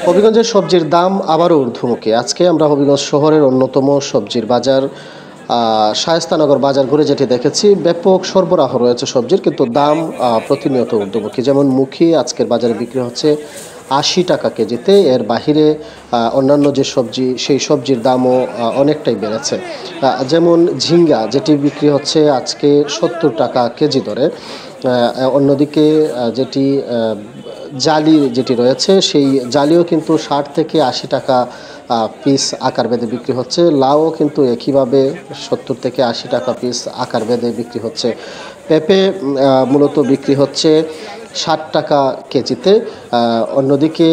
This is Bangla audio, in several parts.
হবিগঞ্জের সবজির দাম আবারও ঊর্ধ্বমুখী। আজকে আমরা হবিগঞ্জ শহরের অন্যতম সবজির বাজার শায়েস্তানগর বাজার ঘুরে যেটি দেখেছি, ব্যাপক সরবরাহ রয়েছে সবজির, কিন্তু দাম প্রতিনিয়ত ঊর্ধ্বমুখী। যেমন মুখী আজকের বাজারে বিক্রি হচ্ছে ৮০ টাকা কেজিতে। এর বাহিরে অন্যান্য যে সবজি, সেই সবজির দামও অনেকটাই বেড়েছে। যেমন ঝিঙ্গা যেটি বিক্রি হচ্ছে আজকে ৭০ টাকা কেজি দরে। অন্যদিকে যেটি জালি যেটি রয়েছে, সেই জালিও কিন্তু ৬০ থেকে ৮০ টাকা পিস আকার বেঁধে বিক্রি হচ্ছে। লাউ কিন্তু একইভাবে ৭০ থেকে ৮০ টাকা পিস আকার বেঁধে বিক্রি হচ্ছে। পেঁপে মূলত বিক্রি হচ্ছে ৬০ টাকা কেজিতে। অন্যদিকে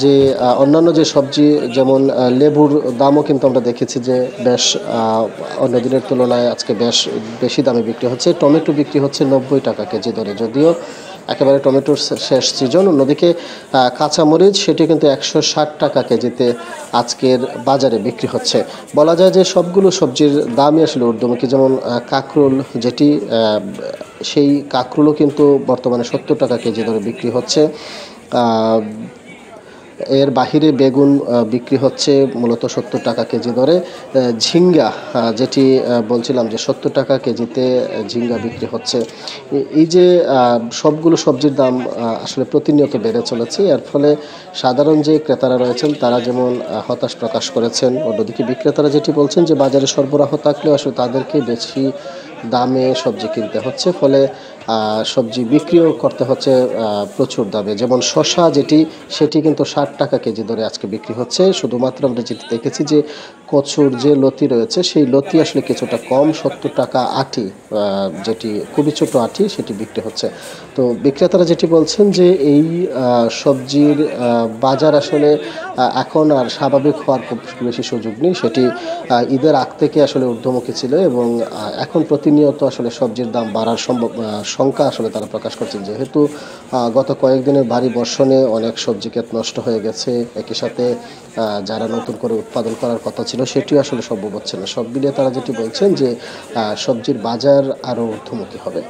যে অন্যান্য যে সবজি, যেমন লেবুর দামও কিন্তু আমরা দেখেছি যে বেশ অন্য দিনের তুলনায় আজকে বেশ বেশি দামে বিক্রি হচ্ছে। টমেটো বিক্রি হচ্ছে ৯০ টাকা কেজি দরে, যদিও একেবারে টমেটোর শেষ সিজন। অন্যদিকে কাঁচামরিচ সেটি কিন্তু ১৬০ টাকা কেজিতে আজকের বাজারে বিক্রি হচ্ছে। বলা যায় যে সবগুলো সবজির দামই আসলে ঊর্ধ্বমুখী। যেমন কাঁকরোল যেটি, সেই কাঁকরোলও কিন্তু বর্তমানে ৭০ টাকা কেজি দরে বিক্রি হচ্ছে। এর বাহিরে বেগুন বিক্রি হচ্ছে মূলত ৭০ টাকা কেজি দরে। ঝিঙ্গা যেটি বলছিলাম যে ৭০ টাকা কেজিতে ঝিঙ্গা বিক্রি হচ্ছে। এই যে সবগুলো সবজির দাম আসলে প্রতিনিয়ত বেড়ে চলেছে। এর ফলে সাধারণ যে ক্রেতারা রয়েছেন তারা যেমন হতাশ প্রকাশ করেছেন, অন্যদিকে বিক্রেতারা যেটি বলছেন যে বাজারে সরবরাহ থাকলেও আসলে তাদেরকে বেশি দামে সবজি কিনতে হচ্ছে, ফলে সবজি বিক্রিও করতে হচ্ছে প্রচুর দামে। যেমন শসা যেটি, সেটি কিন্তু ৬০ টাকা কেজি দরে আজকে বিক্রি হচ্ছে। শুধুমাত্র আমরা যেটি দেখেছি যে কচুর যে লতি রয়েছে, সেই লতি আসলে কিছুটা কম, ৭০ টাকা আটি, যেটি খুবই ছোটো আটি, সেটি বিক্রি হচ্ছে। তো বিক্রেতারা যেটি বলছেন যে এই সবজির বাজার আসলে এখন আর স্বাভাবিক হওয়ার খুব বেশি সুযোগ নেই। সেটি ঈদের আগ থেকে আসলে ঊর্ধ্বমুখী ছিল, এবং এখন প্রতিনিয়ত আসলে সবজির দাম বাড়ার শঙ্কা আসলে তারা প্রকাশ করছেন, যেহেতু গত কয়েকদিনের ভারী বর্ষণে অনেক সবজি ক্ষেত নষ্ট হয়ে গেছে। একই সাথে যারা নতুন করে উৎপাদন করার কথা ছিল সেটিও আসলে সম্ভব হচ্ছে না। সব মিলিয়ে তারা যেটি বলছেন যে সবজির বাজার আরও ঊর্ধ্বমুখী হবে।